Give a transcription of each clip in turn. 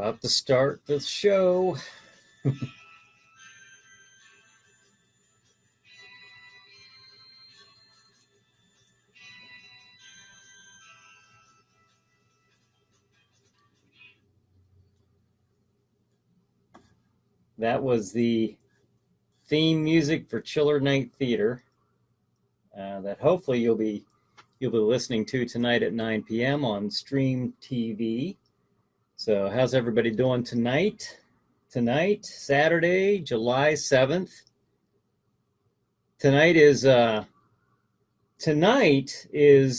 About to start the show. That was the theme music for Chiller Night Theater that hopefully you'll be listening to tonight at 9 p.m. on Stream TV. So how's everybody doing tonight? Tonight, Saturday, July 7th. Tonight is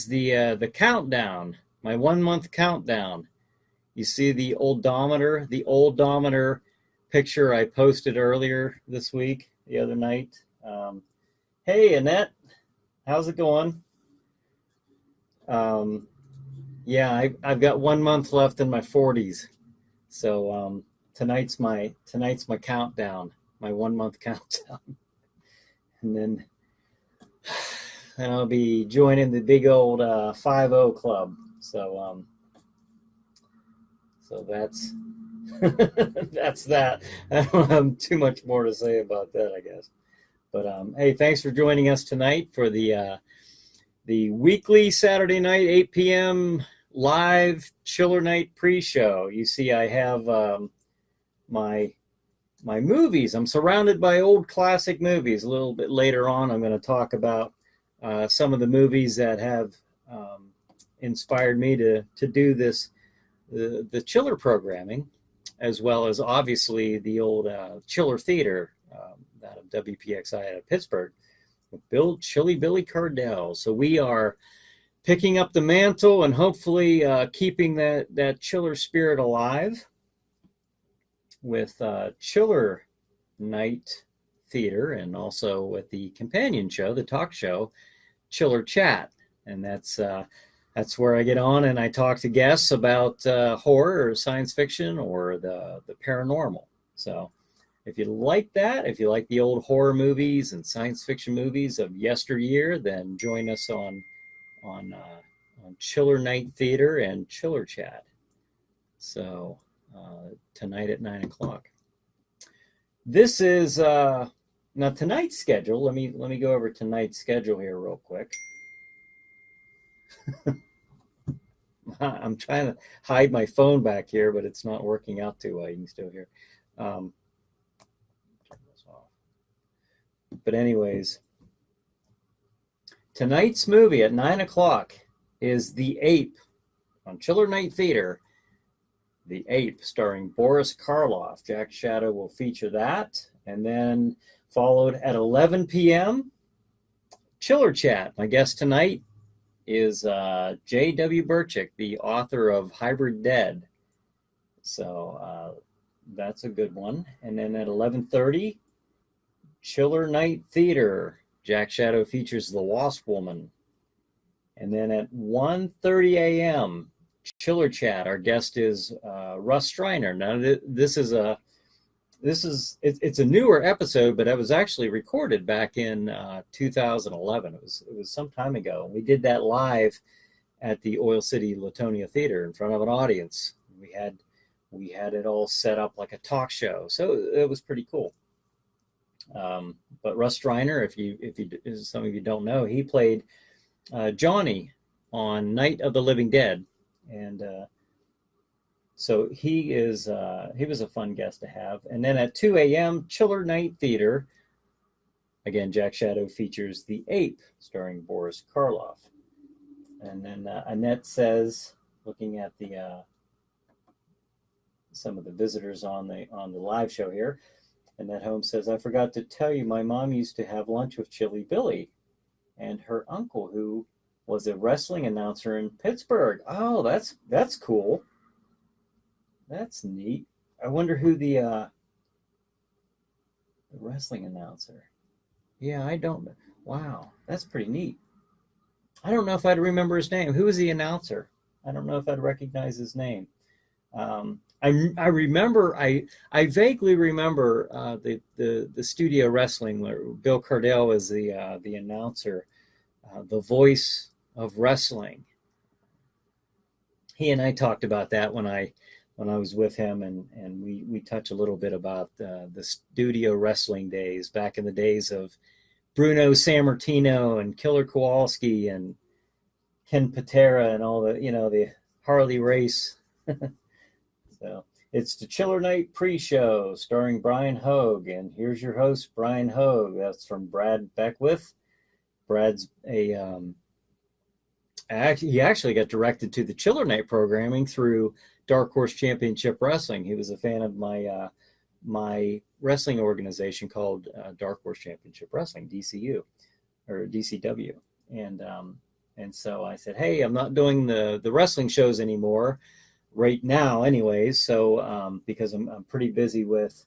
the countdown, my 1 month countdown. You see the oldometer picture I posted earlier this week, the other night. Hey, Annette, how's it going? Yeah, I've got 1 month left in my 40s, so tonight's my countdown, my 1 month countdown, and then I'll be joining the big old 5-0 club. So that's that's that. I don't have too much more to say about that, I guess. But hey, thanks for joining us tonight for the weekly Saturday night 8 p.m. live Chiller Night pre-show. You see, I have my movies. I'm surrounded by old classic movies. A little bit later on, I'm going to talk about some of the movies that have inspired me to do this, the Chiller programming, as well as obviously the old Chiller Theater, that of WPXI out of Pittsburgh, with Chilly Billy Cardell. So we are picking up the mantle and hopefully keeping that Chiller spirit alive with Chiller Night Theater, and also with the companion show, the talk show, Chiller Chat. And that's where I get on and I talk to guests about horror or science fiction or the paranormal. So if you like that, if you like the old horror movies and science fiction movies of yesteryear, then join us on Chiller Night Theater and Chiller Chat. So tonight at 9 o'clock. This is now tonight's schedule. Let me go over tonight's schedule here real quick. I'm trying to hide my phone back here, but it's not working out too well. You can still hear. Turn this off. But anyways, tonight's movie at 9 o'clock is The Ape on Chiller Night Theater. The Ape, starring Boris Karloff. Jack Shadow will feature that. And then followed at 11 p.m., Chiller Chat. My guest tonight is J.W. Burchick, the author of Hybrid Dead. So that's a good one. And then at 11:30, Chiller Night Theater. Jack Shadow features The Wasp Woman. And then at 1:30 a.m., Chiller Chat. Our guest is Russ Striner. Now it's a newer episode, but it was actually recorded back in 2011. It was some time ago. We did that live at the Oil City Latonia Theater in front of an audience. We had it all set up like a talk show, so it was pretty cool. But Russ Striner, if some of you don't know, he played Johnny on Night of the Living Dead. And so he was a fun guest to have. And then at 2 a.m., Chiller Night Theater. Again, Jack Shadow features The Ape, starring Boris Karloff. And then Annette says, looking at the some of the visitors on the live show here, Annette Holmes says, I forgot to tell you, my mom used to have lunch with Chilly Billy and her uncle, who was a wrestling announcer in Pittsburgh. Oh, that's cool. That's neat. I wonder who the wrestling announcer. Yeah, I don't know. Wow, that's pretty neat. I don't know if I'd remember his name. Who was the announcer? I don't know if I'd recognize his name. I vaguely remember the studio wrestling where Bill Cardell was the announcer, the voice of wrestling. He and I talked about that when I when I was with him, and we touch a little bit about the studio wrestling days back in the days of Bruno Sammartino and Killer Kowalski and Ken Patera and all the Harley Race. So it's the Chiller Night pre-show starring Bryan Hogue, and here's your host, Bryan Hogue. That's from Brad Beckwith. Brad's he actually got directed to the Chiller Night programming through Dark Horse Championship Wrestling. He was a fan of my wrestling organization called Dark Horse Championship Wrestling, DCU or DCW, and so I said, hey, I'm not doing the wrestling shows anymore right now, anyways. So because I'm pretty busy with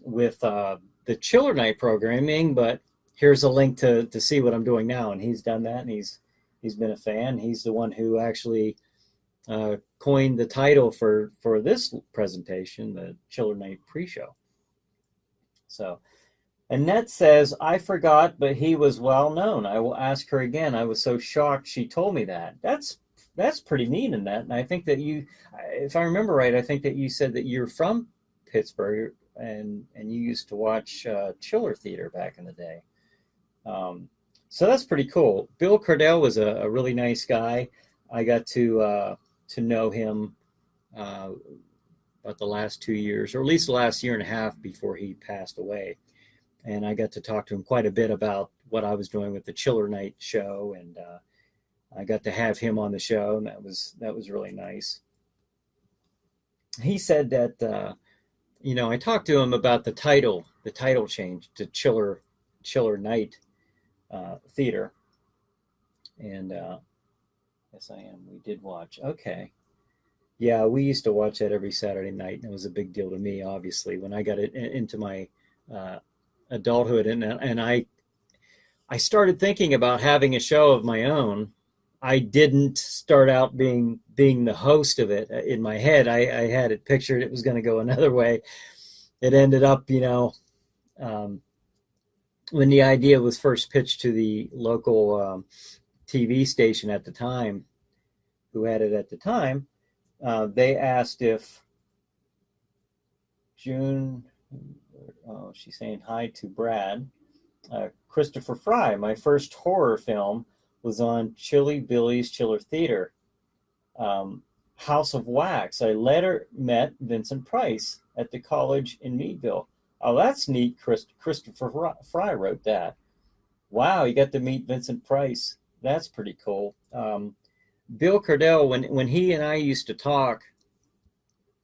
the Chiller Night programming, but here's a link to see what I'm doing now. And he's done that, and he's been a fan. He's the one who actually coined the title for this presentation, the Chiller Night pre-show. So Annette says, I forgot, but he was well known. I will ask her again. I was so shocked she told me that. That's pretty neat, Annette. And I think that you, if I remember right, I think that you said that you're from Pittsburgh and you used to watch Chiller Theater back in the day. So that's pretty cool. Bill Cardell was a really nice guy. I got to know him about the last 2 years, or at least the last year and a half before he passed away. And I got to talk to him quite a bit about what I was doing with the Chiller Night show, and I got to have him on the show, and that was really nice. He said that I talked to him about the title change to Chiller Night Theater, and yes, I am. We did watch. Okay. Yeah, we used to watch that every Saturday night, and it was a big deal to me, obviously, when I got into my adulthood, and I started thinking about having a show of my own. I didn't start out being the host of it. In my head, I had it pictured it was going to go another way. It ended up, when the idea was first pitched to the local TV station at the time, who had it at the time, they asked if June, she's saying hi to Brad, Christopher Fry, my first horror film was on Chilly Billy's Chiller Theater. House of Wax. I later met Vincent Price at the college in Meadville. Oh, that's neat. Christopher Fry wrote that. Wow, you got to meet Vincent Price. That's pretty cool. Bill Cardell, when he and I used to talk,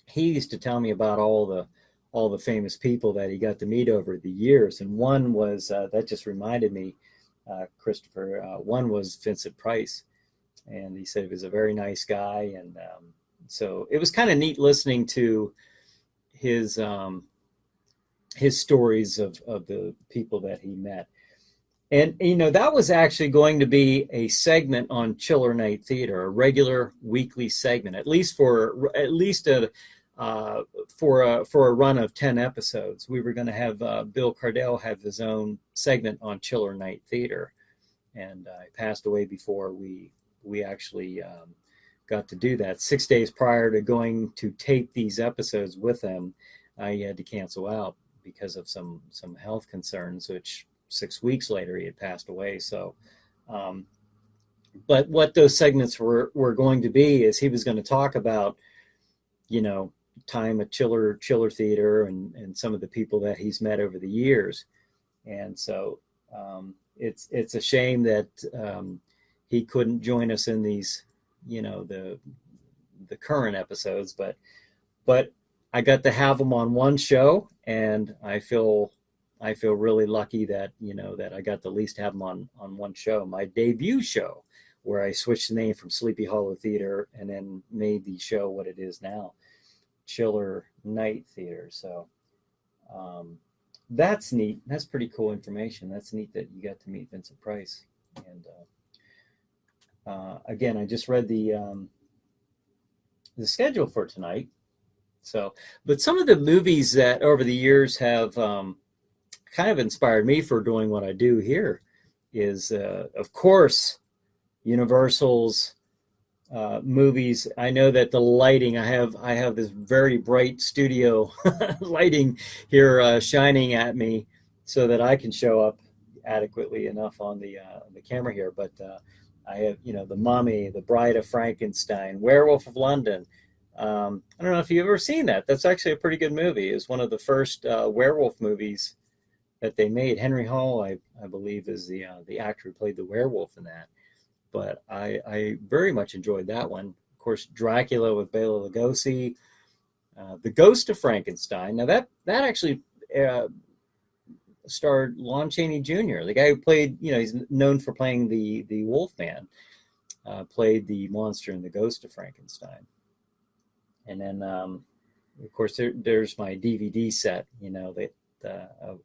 he used to tell me about all the famous people that he got to meet over the years. And one was, that just reminded me, Christopher, one was Vincent Price. And he said he was a very nice guy. And so it was kind of neat listening to his stories of the people that he met. And, that was actually going to be a segment on Chiller Night Theater, a regular weekly segment, at least for a run of 10 episodes. We were going to have Bill Cardell have his own segment on Chiller Night Theater. And he passed away before we actually got to do that. 6 days prior to going to tape these episodes with him, he had to cancel out because of some health concerns, which 6 weeks later he had passed away. So, but what those segments were going to be is he was going to talk about, time at Chiller Theater and some of the people that he's met over the years. And so it's a shame that he couldn't join us in these, the current episodes, but I got to have him on one show, and I feel really lucky that, that I got to at least have him on one show, my debut show, where I switched the name from Sleepy Hollow Theater and then made the show what it is now, Chiller Night Theater. So that's neat. That's pretty cool information. That's neat that you got to meet Vincent Price. And again, I just read the schedule for tonight. So, but some of the movies that over the years have kind of inspired me for doing what I do here is, of course, Universal's movies. I know that the lighting, I have this very bright studio lighting here shining at me so that I can show up adequately enough on the camera here. But I have, The Mummy, The Bride of Frankenstein, Werewolf of London. I don't know if you've ever seen that. That's actually a pretty good movie. It's one of the first werewolf movies that they made. Henry Hall, I believe, is the actor who played the werewolf in that. But I very much enjoyed that one. Of course, Dracula with Bela Lugosi, The Ghost of Frankenstein. Now that actually starred Lon Chaney Jr., the guy who played, he's known for playing the Wolfman, played the monster in The Ghost of Frankenstein. And then, of course, there's my DVD set,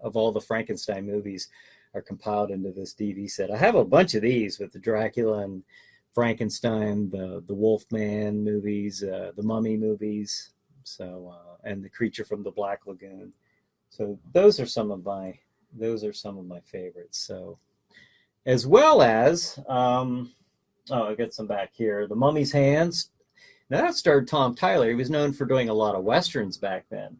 of all the Frankenstein movies are compiled into this DVD set. I have a bunch of these with the Dracula and Frankenstein, the Wolfman movies, the Mummy movies, so and the Creature from the Black Lagoon. So those are some of my favorites. So, as well as I got some back here. The Mummy's Hands. Now that starred Tom Tyler. He was known for doing a lot of westerns back then.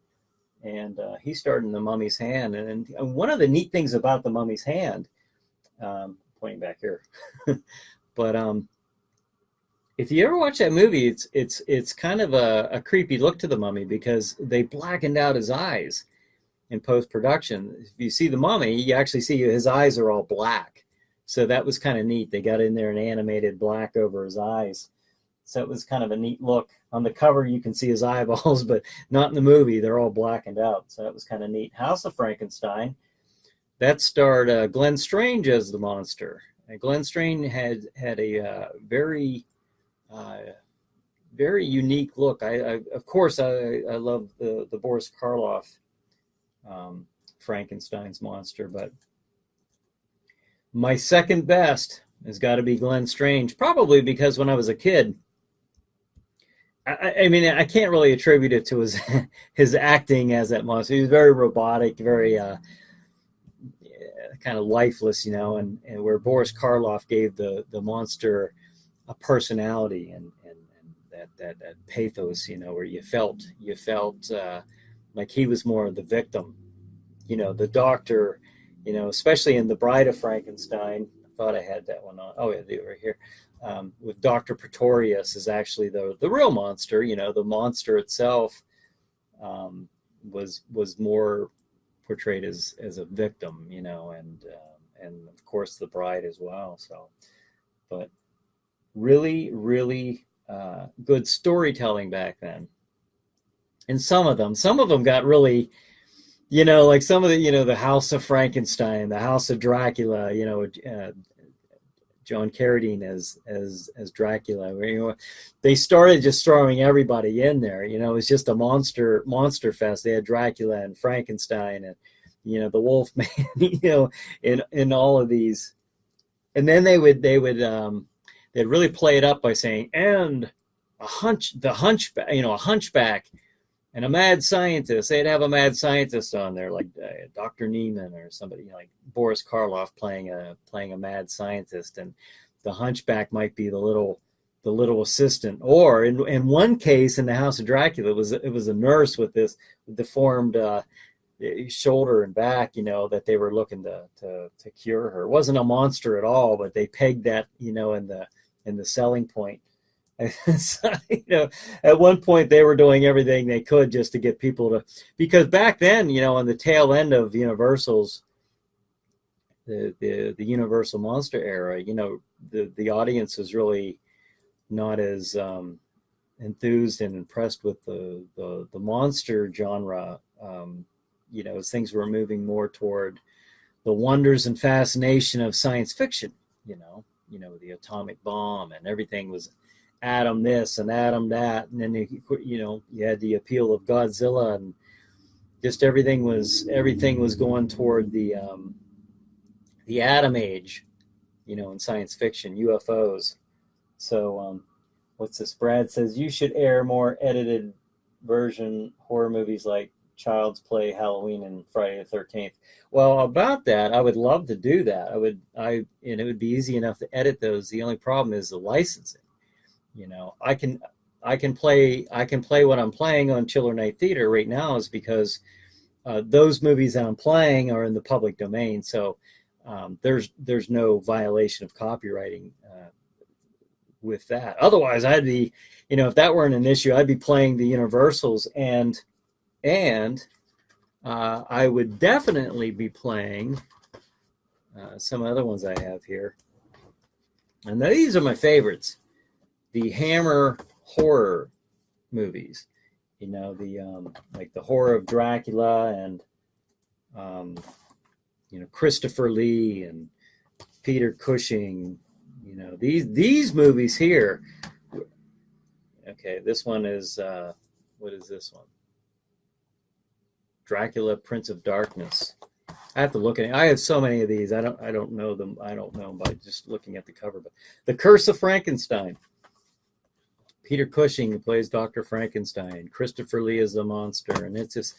And he starred in The Mummy's Hand. And one of the neat things about The Mummy's Hand, pointing back here, but if you ever watch that movie, it's kind of a creepy look to the mummy because they blackened out his eyes in post-production. If you see the mummy, you actually see his eyes are all black. So that was kind of neat. They got in there and animated black over his eyes. So it was kind of a neat look. On the cover, you can see his eyeballs, but not in the movie. They're all blackened out. So that was kind of neat. House of Frankenstein. That starred Glenn Strange as the monster. And Glenn Strange had a very, very unique look. Of course, I love the Boris Karloff Frankenstein's monster, but my second best has got to be Glenn Strange, probably because when I was a kid, I mean, I can't really attribute it to his acting as that monster. He was very robotic, very kind of lifeless, and where Boris Karloff gave the monster a personality and that pathos, where you felt like he was more of the victim, the doctor, especially in The Bride of Frankenstein. I thought I had that one on. Oh yeah, right here. With Dr. Pretorius is actually the real monster. The monster itself was more portrayed as a victim, and of course the bride as well. So, but really, really good storytelling back then. And some of them got really, like some of the, the House of Frankenstein, the House of Dracula, John Carradine as Dracula, where they started just throwing everybody in there. It was just a monster fest. They had Dracula and Frankenstein and the Wolfman, in all of these, and then they'd really play it up by saying and the hunchback, a hunchback and a mad scientist. They'd have a mad scientist on there, like Dr. Neiman or somebody like Boris Karloff playing a mad scientist, and the hunchback might be the little assistant. Or in one case in the House of Dracula, it was a nurse with this deformed shoulder and back, that they were looking to cure her. It wasn't a monster at all, but they pegged that, in the selling point. So, at one point they were doing everything they could just to get people to, because back then, on the tail end of Universal's, the Universal monster era, the audience was really not as enthused and impressed with the monster genre, as things were moving more toward the wonders and fascination of science fiction, the atomic bomb and everything was atom this and atom that, and then you had the appeal of Godzilla, and just everything was going toward the atom age, in science fiction, UFOs. So what's this? Brad says you should air more edited version horror movies like Child's Play, Halloween, and Friday the 13th. Well, about that, I would love to do that. It would be easy enough to edit those. The only problem is the licensing. I can play what I'm playing on Chiller Night Theater right now is because those movies that I'm playing are in the public domain. So there's no violation of copywriting with that. Otherwise, I'd be, if that weren't an issue, I'd be playing the Universals and I would definitely be playing some other ones I have here. And these are my favorites. The Hammer horror movies, the like the Horror of Dracula and Christopher Lee and Peter Cushing. These movies here. Okay, this one is what is this one? Dracula, Prince of Darkness. I have to look at it. I have so many of these. I don't know them. I don't know them by just looking at the cover. But The Curse of Frankenstein. Peter Cushing, who plays Dr. Frankenstein. Christopher Lee is the monster. And it's just,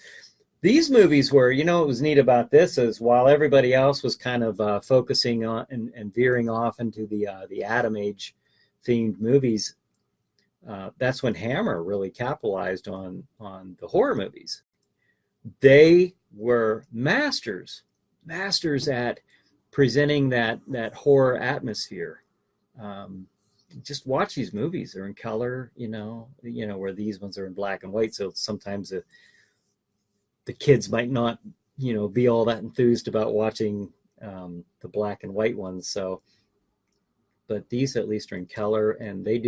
these movies were, what was neat about this is while everybody else was kind of focusing on and veering off into the Atom Age themed movies, that's when Hammer really capitalized on the horror movies. They were masters at presenting that horror atmosphere. Just watch these movies. They're in color, where these ones are in black and white. So sometimes the kids might not, be all that enthused about watching the black and white ones. So, but these at least are in color, and they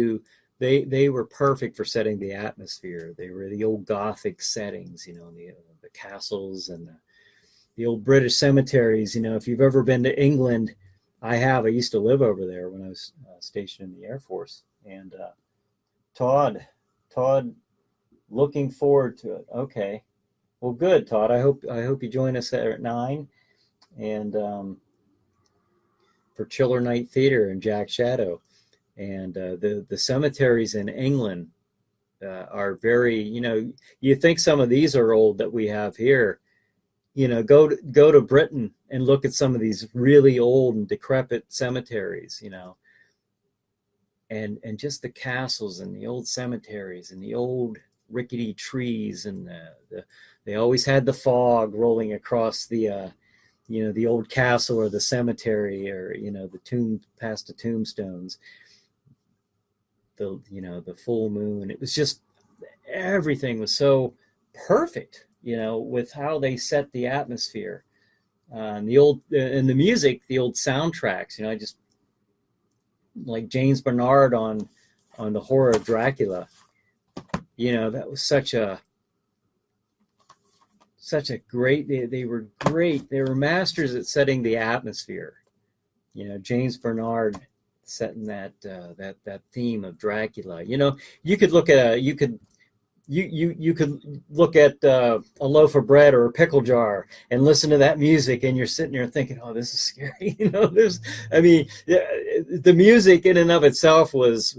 were perfect for setting the atmosphere. They were the old Gothic settings, the castles and the old British cemeteries. If you've ever been to England, I have. I used to live over there when I was stationed in the Air Force. And Todd, looking forward to it. Okay, well, good, Todd. I hope you join us at 9, and for Chiller Night Theater and Jack Shadow, and the cemeteries in England are very. You think some of these are old that we have here. Go to Britain and look at some of these really old and decrepit cemeteries, and just the castles and the old cemeteries and the old rickety trees, and they always had the fog rolling across the the old castle or the cemetery, or the tomb past the tombstones, the full moon. It was just, everything was so perfect, with how they set the atmosphere, and the music, the old soundtracks. I just like James Bernard on the Horror of Dracula. That was such a great. They were great. They were masters at setting the atmosphere. James Bernard setting that theme of Dracula. You could look at you could look at a loaf of bread or a pickle jar and listen to that music, and you're sitting there thinking, "Oh, this is scary." The music in and of itself was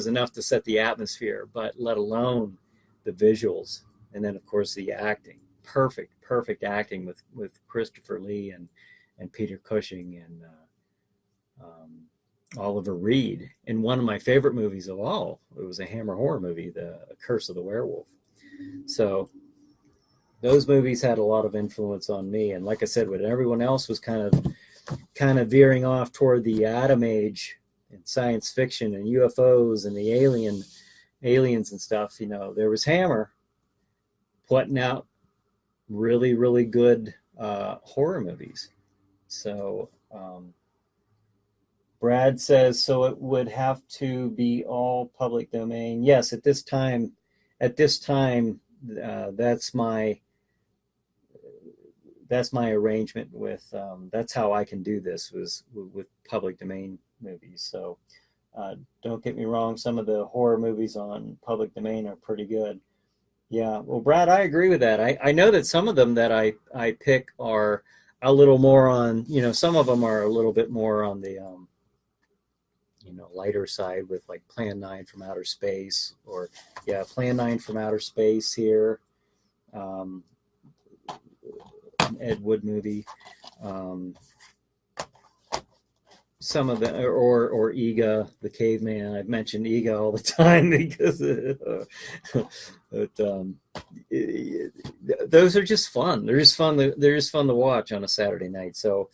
enough to set the atmosphere, but let alone the visuals, and then of course the acting. Perfect acting with Christopher Lee and Peter Cushing and Oliver Reed in one of my favorite movies of all. It was a Hammer horror movie, The Curse of the Werewolf. So those movies had a lot of influence on me. And like I said, when everyone else was kind of veering off toward the Atom Age and science fiction and UFOs and the aliens and stuff, there was Hammer putting out really, really good horror movies. So Brad says, so it would have to be all public domain. Yes, at this time, that's my arrangement with. That's how I can do this, was with public domain movies. So don't get me wrong, some of the horror movies on public domain are pretty good. Yeah, well, Brad, I agree with that. I know that some of them that I pick are a little more on, some of them are a little bit more on the lighter side, with like Plan 9 from Outer Space, or Plan 9 from Outer Space here, an Ed Wood movie. some of the or Ega the caveman. I've mentioned Ega all the time because those are just fun. They're just fun. They're just fun to watch on a Saturday night. So,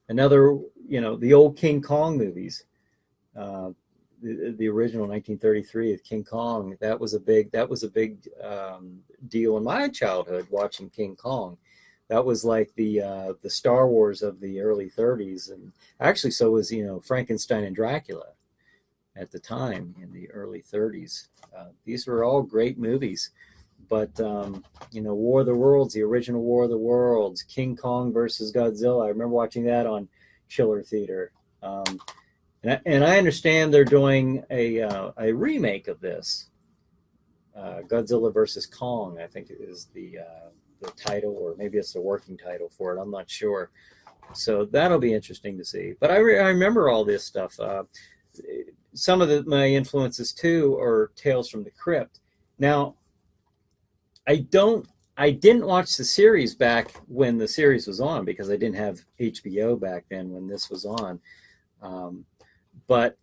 another, the old King Kong movies. The original 1933 of King Kong, that was a big deal in my childhood, watching King Kong. That was like the Star Wars of the early 30s, and actually so was Frankenstein and Dracula at the time in the early 30s. These were all great movies, but War of the Worlds, the original War of the Worlds, King Kong versus Godzilla. I remember watching that on Chiller Theater. And I understand they're doing a remake of this, Godzilla versus Kong, I think is the title, or maybe it's the working title for it. I'm not sure. So that'll be interesting to see. But I remember all this stuff. Some of my influences too are Tales from the Crypt. Now, I didn't watch the series back when the series was on, because I didn't have HBO back then when this was on. But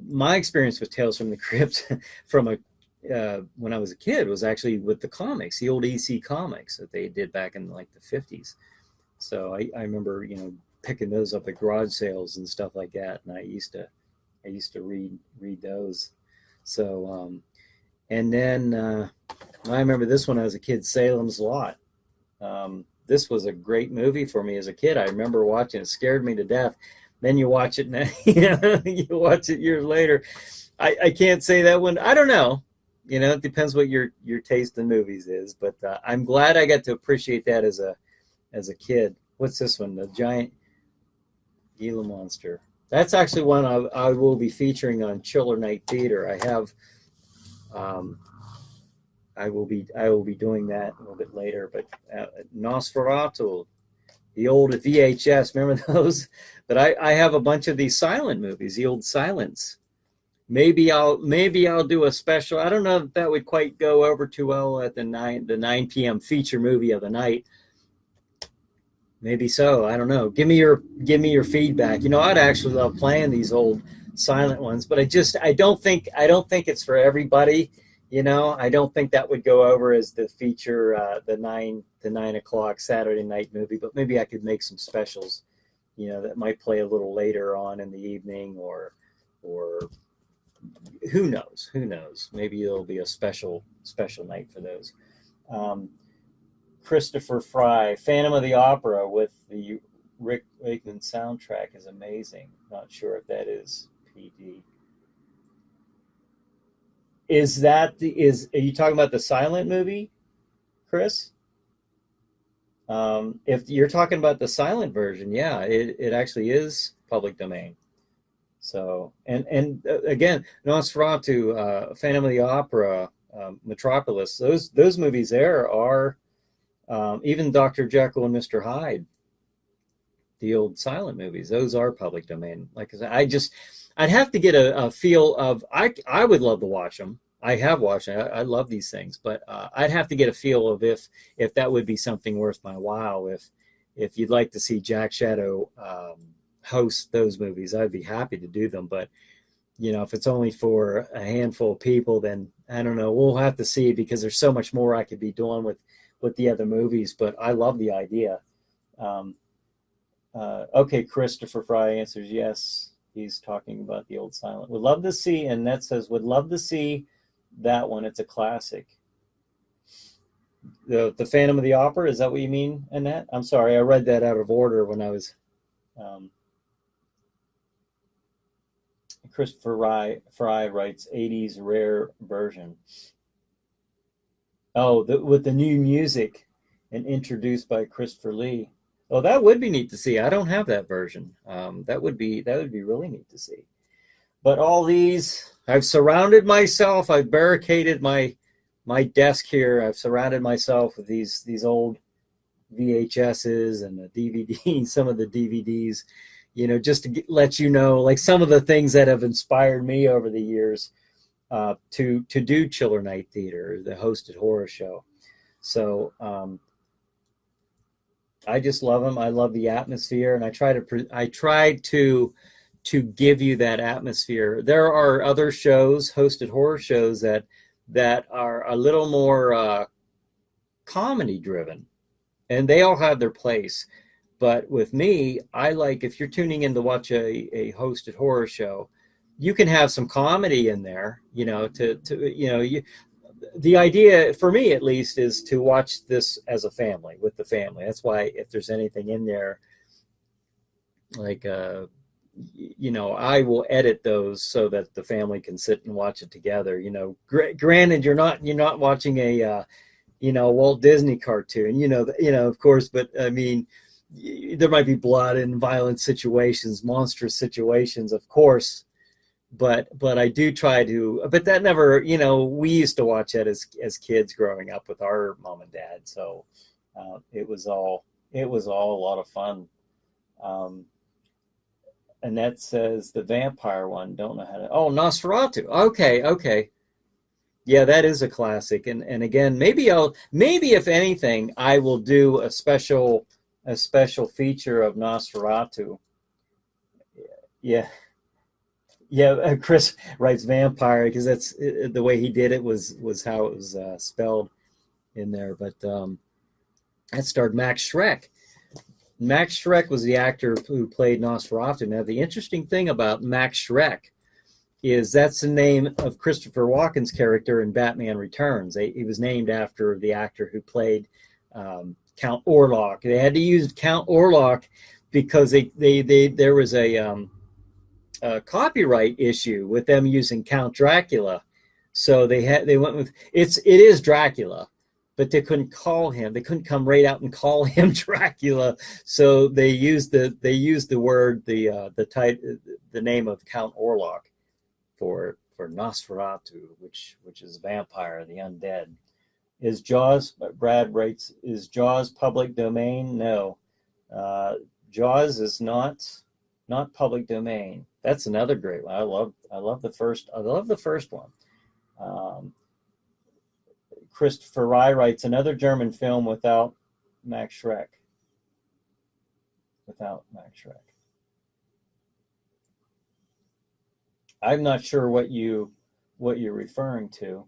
my experience with Tales from the Crypt from when I was a kid was actually with the comics, the old EC comics that they did back in like the 50s. So I remember, picking those up at garage sales and stuff like that. And I used to read those. So, and then I remember this one as a kid, Salem's Lot. This was a great movie for me as a kid. I remember watching it. It scared me to death. Then you watch it now, you watch it years later. I can't say that one. I don't know. It depends what your taste in movies is. But I'm glad I got to appreciate that as a kid. What's this one? The Giant Gila Monster. That's actually one I will be featuring on Chiller Night Theater. I have. I will be doing that a little bit later. But Nosferatu, the old VHS, remember those? But I have a bunch of these silent movies, the old silents. Maybe I'll do a special. I don't know if that would quite go over too well at the 9 p.m. feature movie of the night. Maybe so. I don't know. Give me your feedback. I'd actually love playing these old silent ones, but I don't think it's for everybody. I don't think that would go over as the feature, the 9 o'clock Saturday night movie. But maybe I could make some specials, that might play a little later on in the evening, or who knows? Maybe it'll be a special night for those. Christopher Fry, Phantom of the Opera with the Rick Wakeman soundtrack is amazing. Not sure if that is PD. Are you talking about the silent movie, Chris? If you're talking about the silent version, yeah, it actually is public domain. So, and again, Nosferatu, Phantom of the Opera, Metropolis, those movies there are, even Dr. Jekyll and Mr. Hyde, the old silent movies, those are public domain. Like I said, I'd have to get a feel of, I would love to watch them. I have watched it. I love these things, but I'd have to get a feel of if that would be something worth my while. If you'd like to see Jack Shadow host those movies, I'd be happy to do them. But if it's only for a handful of people, then I don't know. We'll have to see, because there's so much more I could be doing with the other movies. But I love the idea. Okay, Christopher Fry answers yes. He's talking about the old silent. Would love to see, and that says would love to see that one. It's a classic. The Phantom of the Opera, is that what you mean, Annette? I'm sorry, I read that out of order when I was. Christopher Fry writes 80s rare version. Oh, with the new music and introduced by Christopher Lee. Oh, that would be neat to see. I don't have that version. That would be really neat to see. But all these, I've surrounded myself. I've barricaded my desk here. I've surrounded myself with these old VHSs and the DVDs, some of the DVDs, just to let you know, like some of the things that have inspired me over the years to do Chiller Night Theater, the hosted horror show. So I just love them. I love the atmosphere, and I try to give you that atmosphere. There are other shows, hosted horror shows that are a little more comedy driven, and they all have their place. But with me, I like, if you're tuning in to watch a hosted horror show, you can have some comedy in there, the idea for me at least is to watch this as a family, with the family. That's why if there's anything in there, like, I will edit those so that the family can sit and watch it together. Granted, you're not watching a, Walt Disney cartoon, of course, but I mean, there might be blood and violent situations, monstrous situations, of course, but I do try to, but that never, we used to watch that as kids growing up with our mom and dad. So it was all a lot of fun. Annette says the vampire one, don't know how to, oh, Nosferatu. Okay. Yeah, that is a classic. And again, maybe if anything, I will do a special feature of Nosferatu. Yeah. Yeah, Chris writes vampire because that's the way he did it was how it was spelled in there. But that starred Max Schreck. Max Schreck was the actor who played Nosferatu. Now, the interesting thing about Max Schreck is that's the name of Christopher Walken's character in Batman Returns. He was named after the actor who played Count Orlok. They had to use Count Orlok because there was a copyright issue with them using Count Dracula, so they went with it is Dracula, but they couldn't call him. They couldn't come right out and call him Dracula, so they used the word the name of Count Orlok for Nosferatu, which is vampire, the undead. Is Jaws? Brad writes, is Jaws public domain? No, Jaws is not public domain. That's another great one. I love the first one. Christopher Rye writes, another German film without Max Schreck. I'm not sure what you're referring to.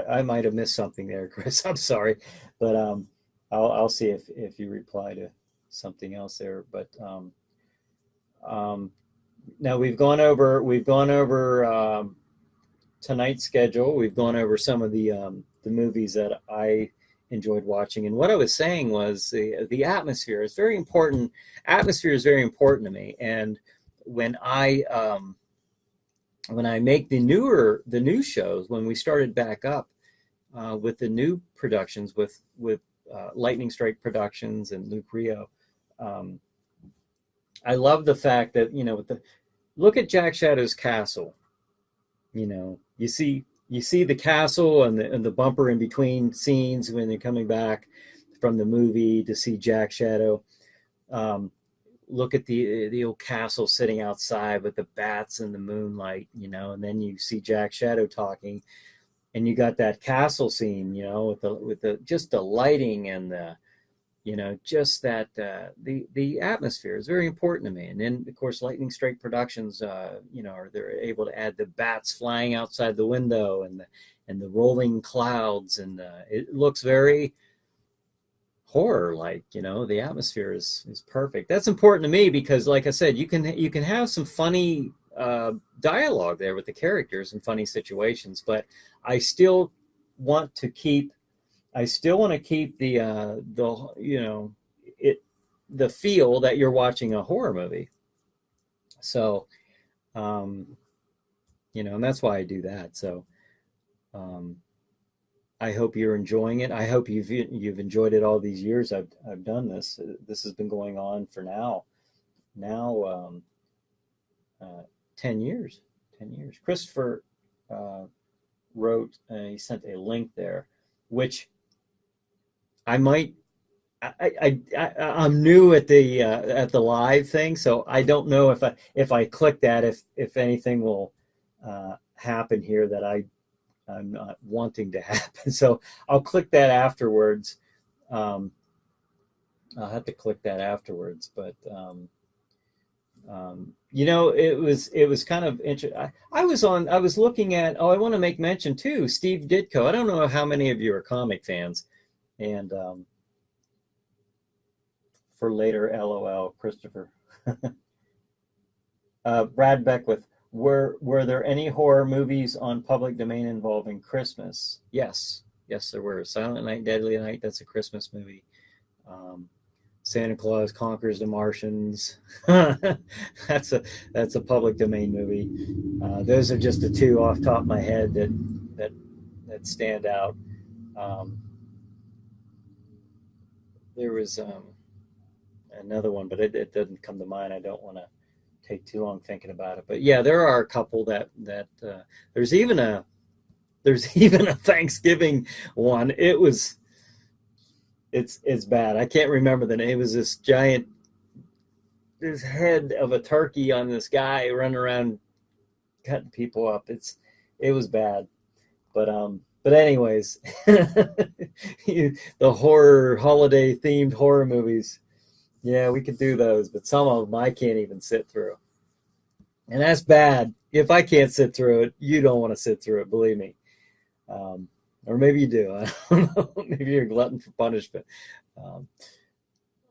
I might have missed something there, Chris. I'm sorry, but I'll see if you reply to something else there. But now we've gone over tonight's schedule. We've gone over some of the movies that I enjoyed watching, and what I was saying was the atmosphere is very important. Atmosphere is very important to me, and when I make the new shows, when we started back up with the new productions with Lightning Strike Productions and Luke Rio, I love the fact that look at Jack Shadow's castle. You see the castle and the bumper in between scenes when they're coming back from the movie to see Jack Shadow. Look at the old castle sitting outside with the bats and the moonlight, and then you see Jack Shadow talking, and you got that castle scene, with the just the lighting and the, just that the atmosphere is very important to me. And then of course Lightning Strike Productions, they're able to add the bats flying outside the window and the rolling clouds, and it looks very horror like. The atmosphere is perfect. That's important to me because, like I said, you can have some funny dialogue there with the characters and funny situations, but I still want to keep the feel that you're watching a horror movie. So and that's why I do that. So I hope you're enjoying it. I hope you've enjoyed it all these years I've done this. This has been going on for now 10 years. Christopher wrote, he sent a link there, which I'm new at the live thing, so I don't know if I click that if anything will happen here that I'm not wanting to happen. So I'll click that afterwards. I'll have to click that afterwards, but it was kind of interesting. I was looking at, I want to make mention too, Steve Ditko. I don't know how many of you are comic fans, and for later, LOL, Christopher. Brad Beckwith, were there any horror movies on public domain involving Christmas? Yes, there were. Silent Night, Deadly Night, that's a Christmas movie. Santa Claus Conquers the Martians. That's a public domain movie. Those are just the two off the top of my head that stand out. There was another one, but it doesn't come to mind. I don't want to take too long thinking about it. But yeah, there are a couple that there's even a Thanksgiving one. It's bad. I can't remember the name. It was this head of a turkey on this guy running around cutting people up. It was bad. But anyways, the holiday themed horror movies. Yeah, we could do those, but some of them I can't even sit through. And that's bad. If I can't sit through it, you don't want to sit through it, believe me. Or maybe you do. I don't know. Maybe you're a glutton for punishment.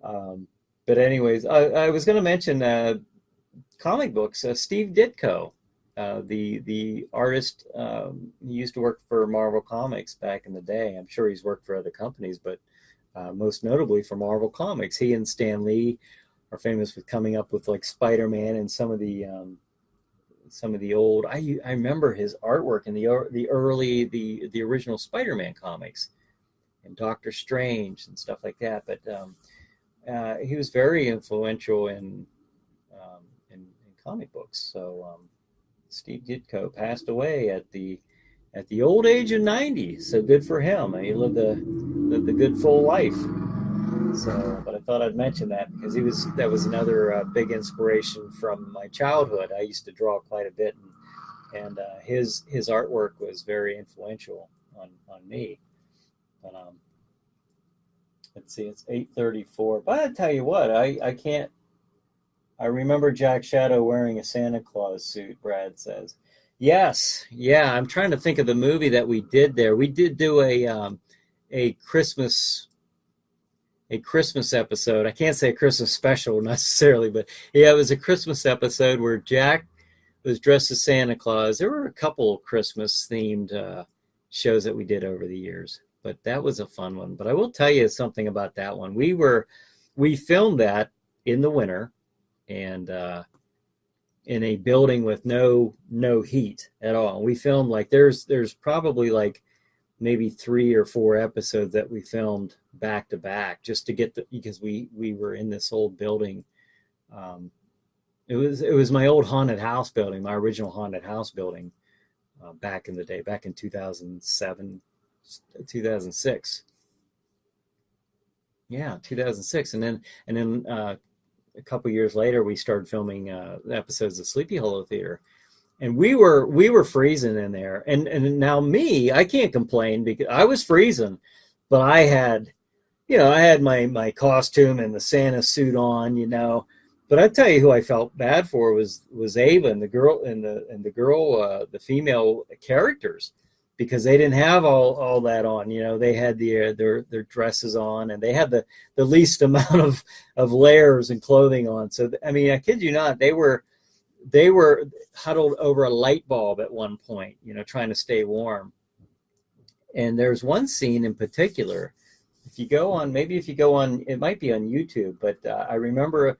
But anyways, I was going to mention comic books. Steve Ditko, the artist, he used to work for Marvel Comics back in the day. I'm sure he's worked for other companies, but most notably for Marvel Comics. He and Stan Lee are famous with coming up with like Spider-Man and some of the old. I remember his artwork in the original Spider-Man comics and Doctor Strange and stuff like that. But he was very influential in comic books. So Steve Ditko passed away at the old age of 90. So good for him. He lived a good full life. So, but I thought I'd mention that because that was another big inspiration from my childhood. I used to draw quite a bit, and his artwork was very influential on me. But let's see, it's 8:34. But I tell you what, I can't. I remember Jack Shadow wearing a Santa Claus suit. Brad says, yes, yeah. I'm trying to think of the movie that we did there. We did do a Christmas episode. I can't say a Christmas special necessarily, but yeah, it was a Christmas episode where Jack was dressed as Santa Claus. There were a couple of Christmas themed shows that we did over the years, but that was a fun one. But I will tell you something about that one. We filmed that in the winter and in a building with no heat at all. We filmed like there's probably like maybe 3 or 4 episodes that we filmed back to back just to get because we were in this old building. It was my old haunted house building, my original haunted house building back in the day, back in 2007, 2006. Yeah, 2006. And then a couple years later, we started filming episodes of Sleepy Hollow Theater. And we were freezing in there. And now I can't complain because I was freezing, but I had my costume and the Santa suit on, But I tell you who I felt bad for was Ava and the female characters, because they didn't have all that on. They had their dresses on, and they had the least amount of layers and clothing on. So I mean, I kid you not, they were huddled over a light bulb at one point, trying to stay warm. And there's one scene in particular. If you go on, it might be on YouTube, but I remember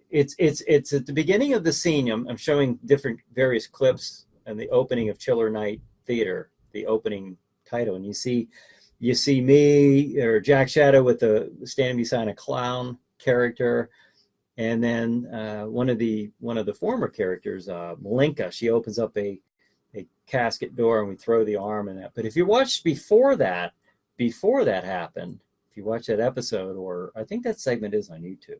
it's at the beginning of the scene. I'm showing various clips and the opening of Chiller Night Theater, the opening title, and you see me or Jack Shadow with the standing beside a clown character. And then one of the former characters, Malinka, she opens up a casket door and we throw the arm in that. But if you watch before that happened, if you watch that episode, or I think that segment is on YouTube,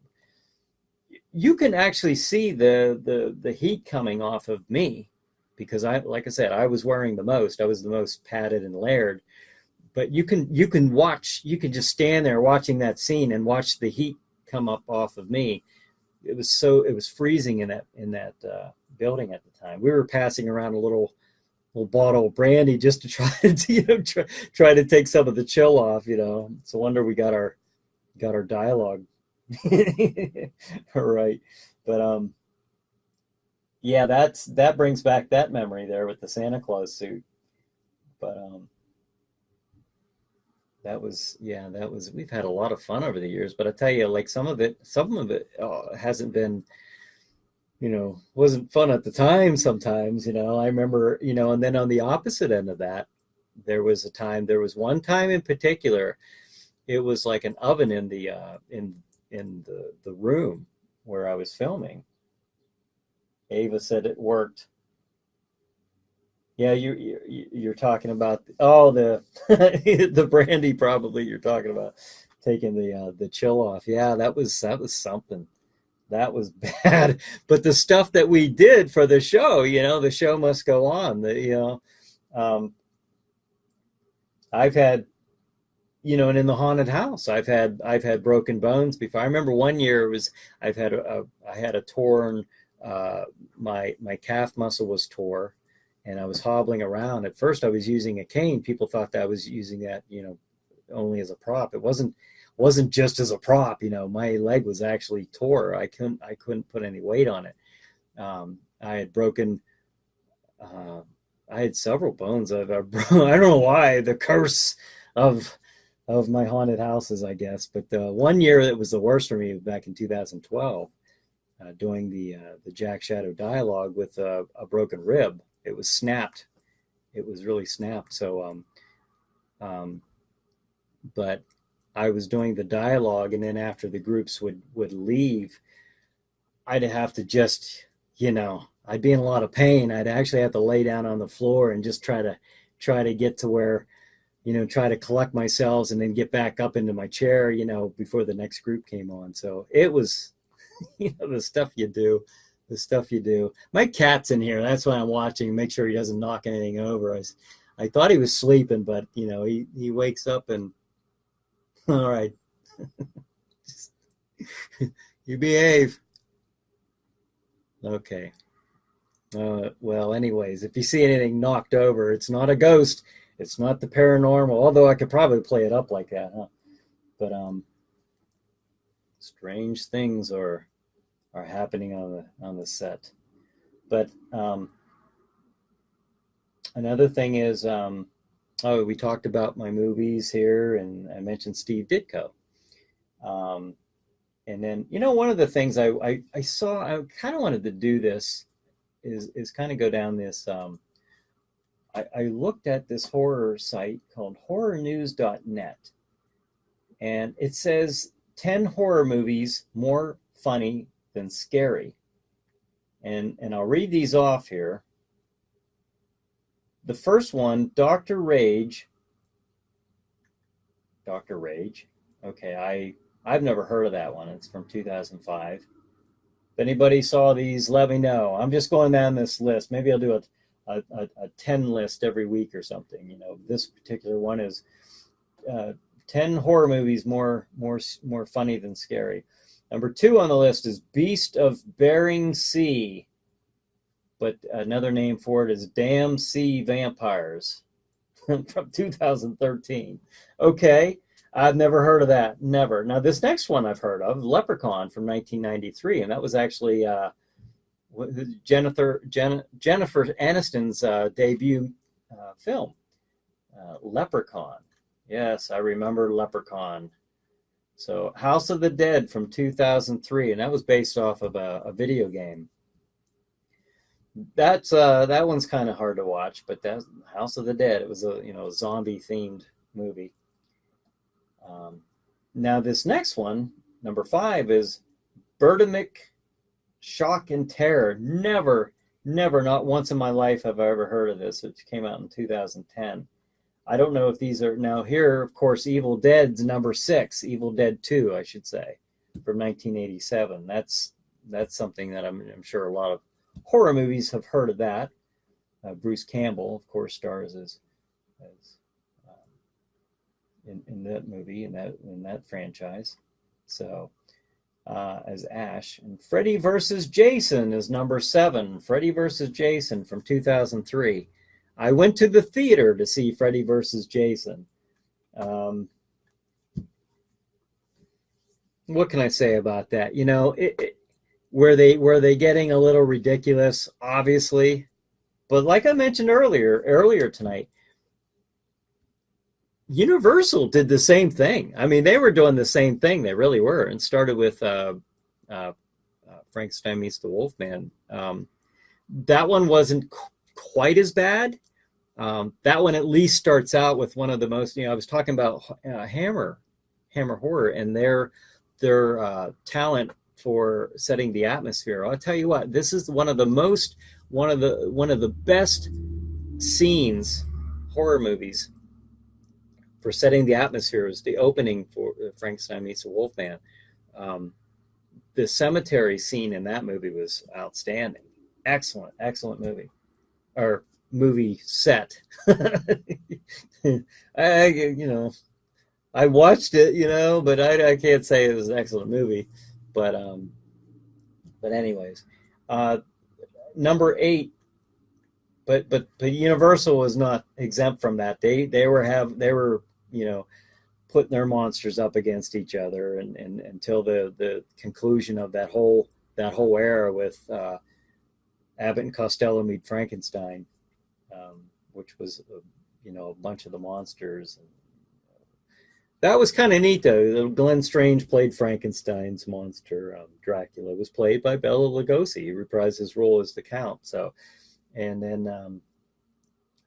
you can actually see the heat coming off of me because like I said, I was wearing the most. I was the most padded and layered. But you can watch. You can just stand there watching that scene and watch the heat come up off of me. It was freezing in that building at the time. We were passing around a little bottle of brandy just to try to try to take some of the chill off. It's a wonder we got our dialogue right. But yeah, that brings back that memory there with the Santa Claus suit. But we've had a lot of fun over the years. But I tell you, like some of it hasn't been, wasn't fun at the time sometimes. I remember, and then on the opposite end of that, there was one time in particular, it was like an oven in the room where I was filming. Ava said it worked. Yeah, you're talking about the the brandy, probably you're talking about taking the chill off. Yeah, that was something. That was bad. But the stuff that we did for the show, the show must go on. I've had, and in the haunted house, I've had broken bones before. I remember one year I had a torn, my calf muscle was tore, and I was hobbling around. At first I was using a cane. People thought that I was using that, only as a prop. It wasn't just as a prop. My leg was actually tore. I couldn't put any weight on it. I had broken, I had several bones. I don't know why, the curse of my haunted houses, I guess. But the one year that was the worst for me was back in 2012, doing the Jack Shadow dialogue with a broken rib. It was snapped. It was really snapped. So, but I was doing the dialogue, and then after the groups would leave, I'd have to just, I'd be in a lot of pain. I'd actually have to lay down on the floor and just try to get to where, try to collect myself and then get back up into my chair, before the next group came on. So it was, the stuff you do. My cat's in here. That's why I'm watching. Make sure he doesn't knock anything over. I thought he was sleeping, but he wakes up and all right. You behave. Okay. Well, anyways, if you see anything knocked over, it's not a ghost. It's not the paranormal. Although I could probably play it up like that, huh? But strange things are happening on the set. But another thing is, we talked about my movies here, and I mentioned Steve Ditko. And then, one of the things I saw, I kind of wanted to do this, is kind of go down this. I looked at this horror site called horrornews.net, and it says 10 horror movies more funny than scary. And I'll read these off here. The first one, Dr. Rage. Okay, I've never heard of that one. It's from 2005. If anybody saw these, let me know. I'm just going down this list. Maybe I'll do a 10 list every week or something. This particular one is 10 horror movies more funny than scary. Number 2 on the list is Beast of Bering Sea, but another name for it is Damn Sea Vampires from 2013. Okay, I've never heard of that. Never. Now, this next one I've heard of, Leprechaun from 1993, and that was actually Jennifer Aniston's debut film, Leprechaun. Yes, I remember Leprechaun. So, House of the Dead from 2003, and that was based off of a video game. That one's kind of hard to watch, but that's House of the Dead. It was a zombie themed movie. Now this next one, number 5, is Birdemic Shock and Terror. Never, not once in my life have I ever heard of this. It came out in 2010. I don't know if these are now here. Of course, Evil Dead's number 6, Evil Dead 2, I should say, from 1987. That's something that I'm sure a lot of horror movies have heard of that. Bruce Campbell, of course, stars as in that movie, in that franchise. So as Ash. And Freddy versus Jason is number 7. Freddy versus Jason from 2003. I went to the theater to see Freddy versus Jason. What can I say about that? You know, were they getting a little ridiculous? Obviously, but like I mentioned earlier tonight, Universal did the same thing. I mean, they were doing the same thing. They really were, and started with Frankenstein Meets the Wolfman. That one wasn't quite as bad. That one at least starts out with one of the most. I was talking about Hammer Horror and their talent for setting the atmosphere. I'll tell you what, this is one of the best scenes, horror movies, for setting the atmosphere. Is the opening for Frankenstein Meets the Wolfman. The cemetery scene in that movie was outstanding. Excellent movie, or movie set. I watched it, but I can't say it was an excellent movie. But anyways, number 8. But Universal was not exempt from that. They were putting their monsters up against each other, and until the conclusion of that whole era with Abbott and Costello Meet Frankenstein, which was a bunch of the monsters. That was kind of neat, though. Glenn Strange played Frankenstein's monster. Dracula was played by Bela Lugosi. He reprised his role as the Count. So, and then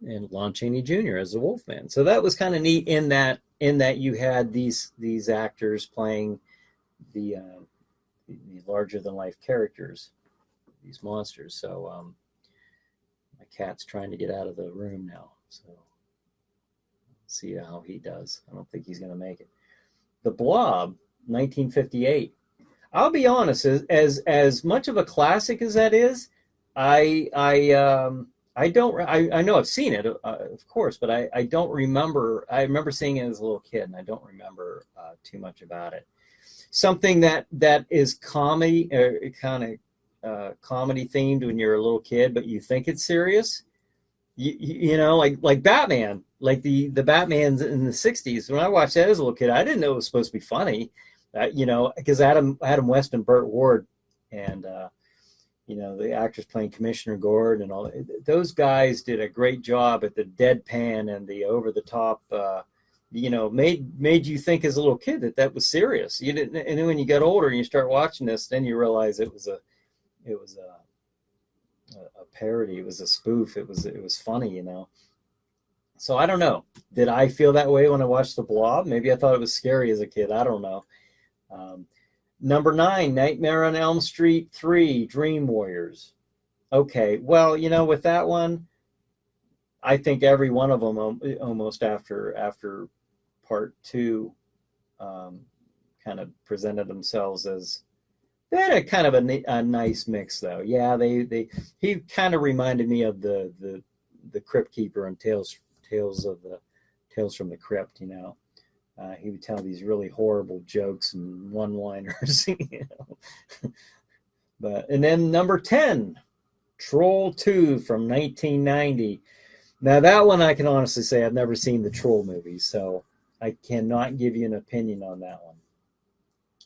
and Lon Chaney Jr. as the Wolfman. So that was kind of neat in that you had these actors playing the larger than life characters, these monsters. So my cat's trying to get out of the room now. So. See how he does. I don't think he's going to make it. The Blob, 1958. I'll be honest, as much of a classic as that is, I know I've seen it, of course, but I don't remember. I remember seeing it as a little kid, and I don't remember too much about it. Something that is comedy, kind of comedy themed when you're a little kid, but you think it's serious. Like Batman, like the Batmans in the 60s. When I watched that as a little kid, I didn't know it was supposed to be funny, because Adam West and Burt Ward and, the actors playing Commissioner Gord and all those guys did a great job at the deadpan and the over the top, made you think as a little kid that was serious. You didn't, and then when you got older and you start watching this, then you realize it was a parody. It was a spoof. It was funny, So I don't know. Did I feel that way when I watched The Blob? Maybe I thought it was scary as a kid. I don't know. Number 9, Nightmare on Elm Street 3, Dream Warriors. Okay, well, with that one, I think every one of them almost after part 2 kind of presented themselves as. They had a kind of a nice mix, though. Yeah, he kind of reminded me of the Crypt Keeper and Tales from the Crypt. He would tell these really horrible jokes and one-liners. And then number 10, Troll 2 from 1990. Now that one I can honestly say I've never seen the Troll movie, so I cannot give you an opinion on that one.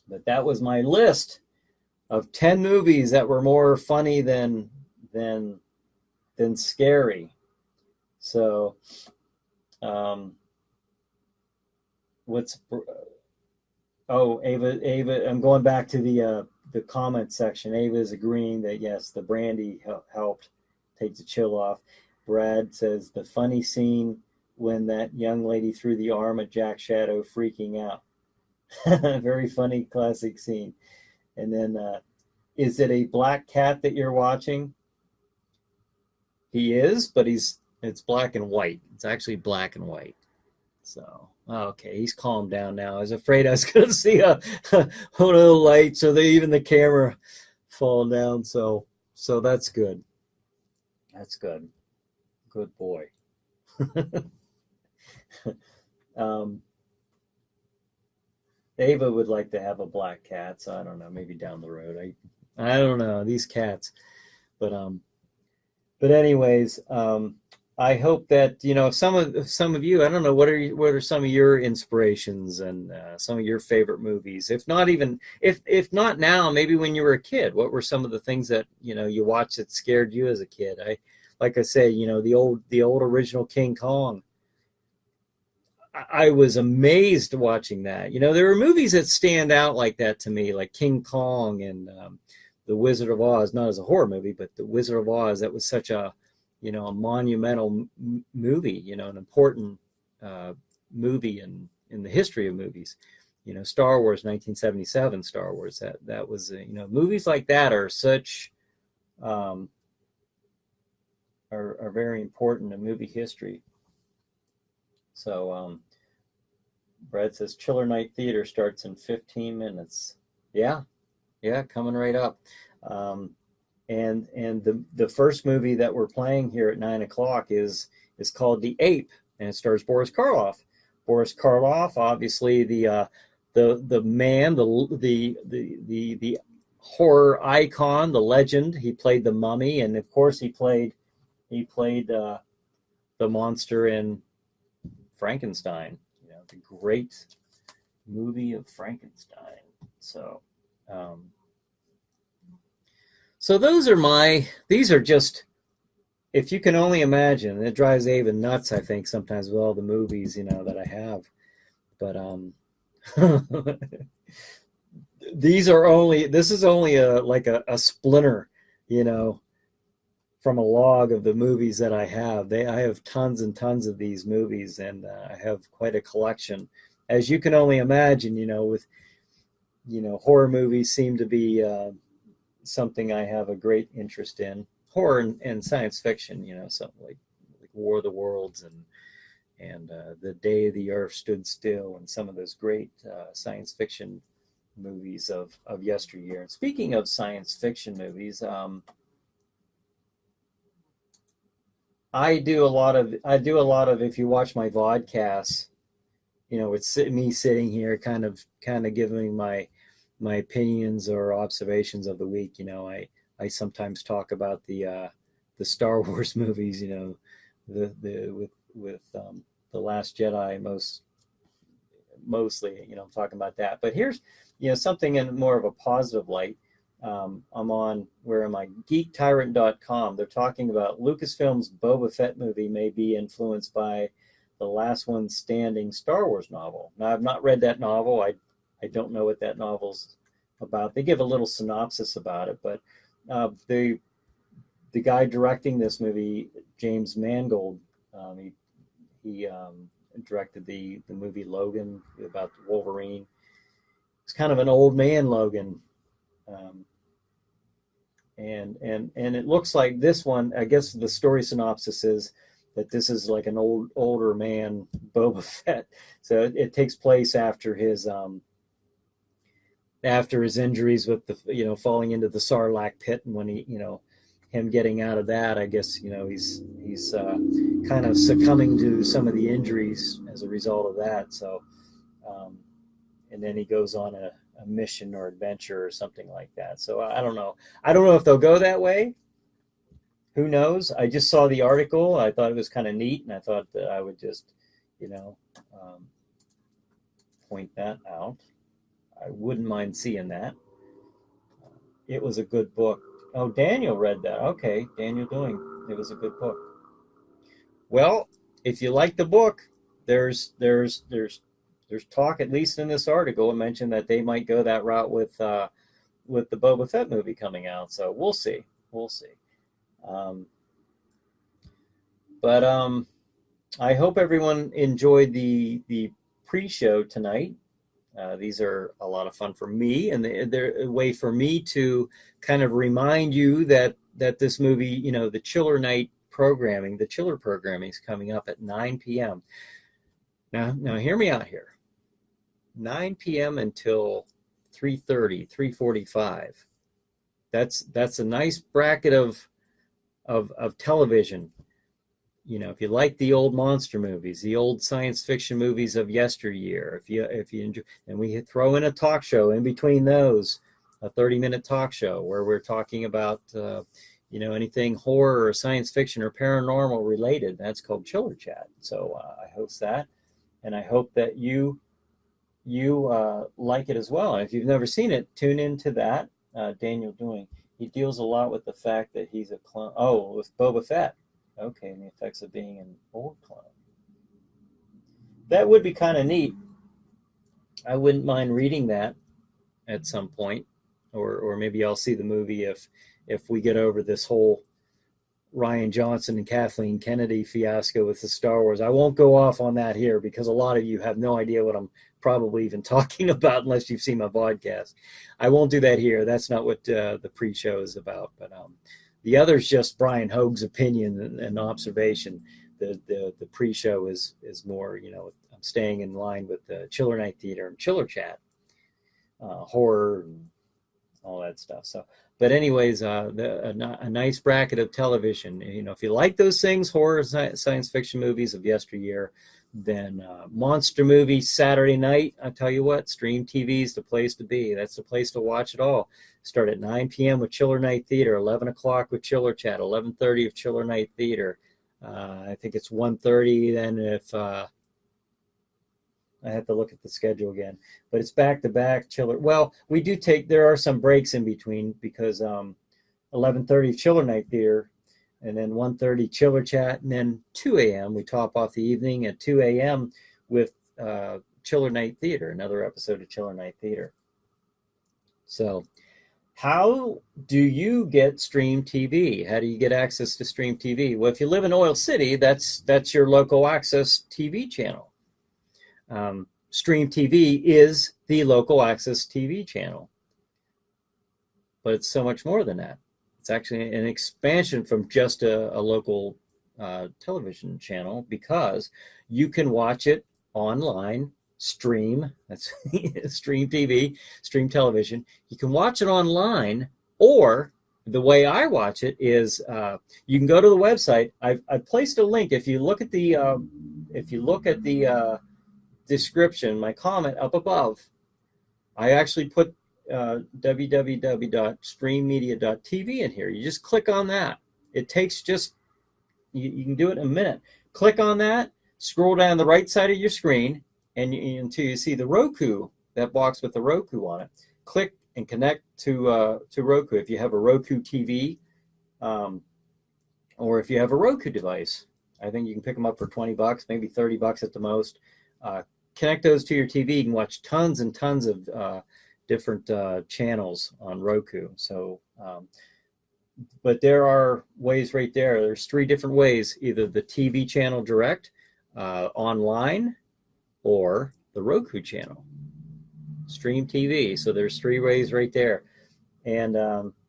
But that was my list of 10 movies that were more funny than scary. So, Ava, I'm going back to the comment section. Ava is agreeing that yes, the brandy helped take the chill off. Brad says the funny scene when that young lady threw the arm at Jack Shadow freaking out. Very funny, classic scene. And then, is it a black cat that you're watching? He is, but it's black and white. It's actually black and white. So, okay, he's calmed down now. I was afraid I was going to see a little light, so even the camera fall down. So that's good. That's good. Good boy. um, Ava would like to have a black cat, so I don't know, maybe down the road. I don't know, these cats. But anyways, I hope that some of you, I don't know, what are some of your inspirations and some of your favorite movies? If not now, maybe when you were a kid, what were some of the things that you watched that scared you as a kid? Like I say, the old original King Kong. I was amazed watching that. There are movies that stand out like that to me, like King Kong and The Wizard of Oz, not as a horror movie, but The Wizard of Oz. That was such a monumental movie, an important movie in the history of movies. Star Wars, 1977, Star Wars. That was, movies like that are such are very important in movie history. So Brad says Chiller Night Theater starts in 15 minutes. Yeah, coming right up. And the first movie that we're playing here at 9 o'clock is called The Ape, and it stars Boris Karloff. Boris Karloff, obviously the man, the horror icon, the legend. He played the mummy, and of course he played the monster in Frankenstein, the great movie of Frankenstein. So these are just, if you can only imagine, it drives Ava nuts, I think, sometimes with all the movies, that I have. But this is only a splinter, from a log of the movies that I have. I have tons and tons of these movies, and I have quite a collection. As you can only imagine, with horror movies seem to be something I have a great interest in. Horror and science fiction, something like War of the Worlds and The Day the Earth Stood Still, and some of those great science fiction movies of yesteryear. And speaking of science fiction movies, I do a lot of, if you watch my vodcasts, it's me sitting here kind of giving my opinions or observations of the week. I sometimes talk about the Star Wars movies, with the Last Jedi mostly, I'm talking about that. But here's something in more of a positive light. I'm on, where am I? GeekTyrant.com. They're talking about Lucasfilm's Boba Fett movie may be influenced by the Last One Standing Star Wars novel. Now, I've not read that novel. I don't know what that novel's about. They give a little synopsis about it, but the guy directing this movie, James Mangold, he directed the movie Logan about Wolverine. It's kind of an old man Logan. And it looks like this one, I guess the story synopsis is that this is like an older man Boba Fett. So it takes place after his injuries with the falling into the Sarlacc pit, and when he him getting out of that, I guess he's kind of succumbing to some of the injuries as a result of that. So and then he goes on a mission or adventure or something like that. So I don't know if they'll go that way. Who knows? I just saw the article. I thought it was kind of neat, and I thought that I would just point that out. I wouldn't mind seeing that. It was a good book. Oh, Daniel read that. Okay, Daniel Doing. It was a good book. Well, if you like the book, there's talk, at least in this article, it mentioned that they might go that route with the Boba Fett movie coming out. So we'll see. But I hope everyone enjoyed the pre-show tonight. These are a lot of fun for me, and they're a way for me to kind of remind you that this movie, the Chiller programming is coming up at 9 p.m. Now hear me out here. 9 p.m. until 3:30, 3:45. That's a nice bracket of television. if you like the old monster movies, the old science fiction movies of yesteryear, if you enjoy, and we throw in a talk show in between those, a 30-minute talk show where we're talking about anything horror or science fiction or paranormal related. That's called Chiller Chat. So I host that, and I hope that you like it as well. And if you've never seen it, tune into that. Daniel Doing, he deals a lot with the fact that he's a clone. Oh, with Boba Fett. Okay, and the effects of being an old clone. That would be kind of neat. I wouldn't mind reading that at some point, or maybe I'll see the movie if we get over this whole Rian Johnson and Kathleen Kennedy fiasco with the Star Wars. I won't go off on that here because a lot of you have no idea what I'm probably even talking about unless you've seen my podcast. I won't do that here. That's not what the pre-show is about. But the other's just Bryan Hogue's opinion and observation. The pre-show is more, I'm staying in line with the Chiller Night Theater and Chiller Chat, horror and all that stuff. So, but anyways, a nice bracket of television. If you like those things, horror, science fiction movies of yesteryear, then monster movies Saturday night. I tell you what, Stream TV is the place to be. That's the place to watch it all. Start at 9 p.m. with Chiller Night Theater, 11 o'clock with Chiller Chat, 11:30 of Chiller Night Theater. I think it's 1:30 then if I have to look at the schedule again. But it's back-to-back Chiller. Well, there are some breaks in between because 11:30 Chiller Night Theater, and then 1:30 Chiller Chat, and then 2 a.m. we top off the evening at 2 a.m. with Chiller Night Theater, another episode of Chiller Night Theater. So how do you get Stream TV? How do you get access to Stream TV? Well, if you live in Oil City, that's your local access TV channel. Stream TV is the local access TV channel. But it's so much more than that. It's actually an expansion from just a local television channel because you can watch it online, stream. That's Stream TV, stream television. You can watch it online, or the way I watch it is you can go to the website. I've placed a link. If you look at the description, my comment up above, I actually put www.streammedia.tv in here. You just click on that. It takes you can do it in a minute. Click on that, scroll down the right side of your screen, and until you see the Roku, that box with the Roku on it. Click and connect to Roku if you have a Roku TV, or if you have a Roku device. I think you can pick them up for $20, maybe $30 at the most. Connect those to your TV. You can watch tons and tons of different channels on Roku. So, but there are ways right there. There's 3 different ways: either the TV channel direct, online, or the Roku channel, Stream TV. So there's 3 ways right there. And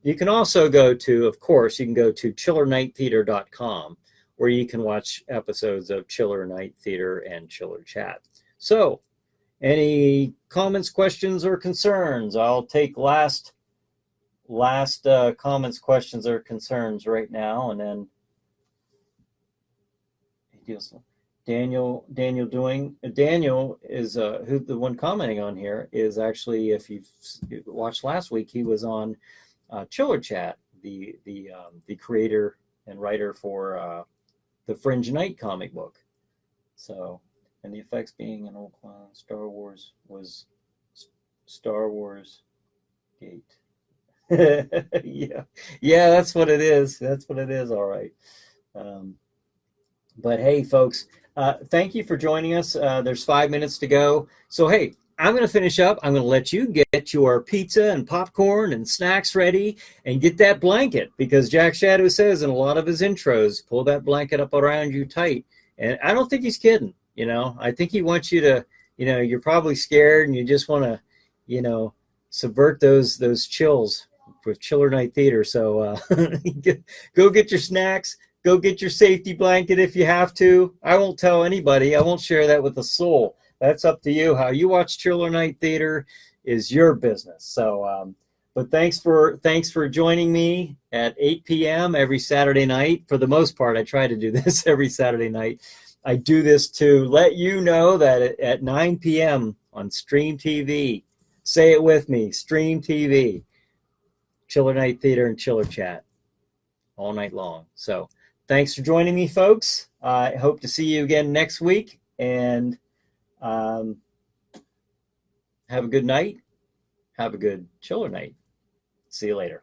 you can also go to chillernightheater.com, where you can watch episodes of Chiller Night Theater and Chiller Chat. So, any comments, questions, or concerns? I'll take last comments, questions, or concerns right now, and then Daniel is who the one commenting on here is actually, if you've watched last week, he was on Chiller Chat, the creator and writer for the Fringe Knight comic book. So. And the effects being an old clone. Star Wars was Star Wars Gate. Yeah, that's what it is. That's what it is. All right. But hey, folks, thank you for joining us. There's 5 minutes to go. So hey, I'm going to finish up. I'm going to let you get your pizza and popcorn and snacks ready and get that blanket, because Jack Shadow says in a lot of his intros, pull that blanket up around you tight. And I don't think he's kidding. I think he wants you to, you're probably scared and you just want to, subvert those chills with Chiller Night Theater. So go get your snacks, go get your safety blanket if you have to. I won't tell anybody. I won't share that with a soul. That's up to you. How you watch Chiller Night Theater is your business. So, But thanks for joining me at 8 p.m. every Saturday night. For the most part, I try to do this every Saturday night. I do this to let you know that at 9 p.m. on Stream TV, say it with me, Stream TV, Chiller Night Theater and Chiller Chat all night long. So thanks for joining me, folks. I hope to see you again next week, and have a good night. Have a good chiller night. See you later.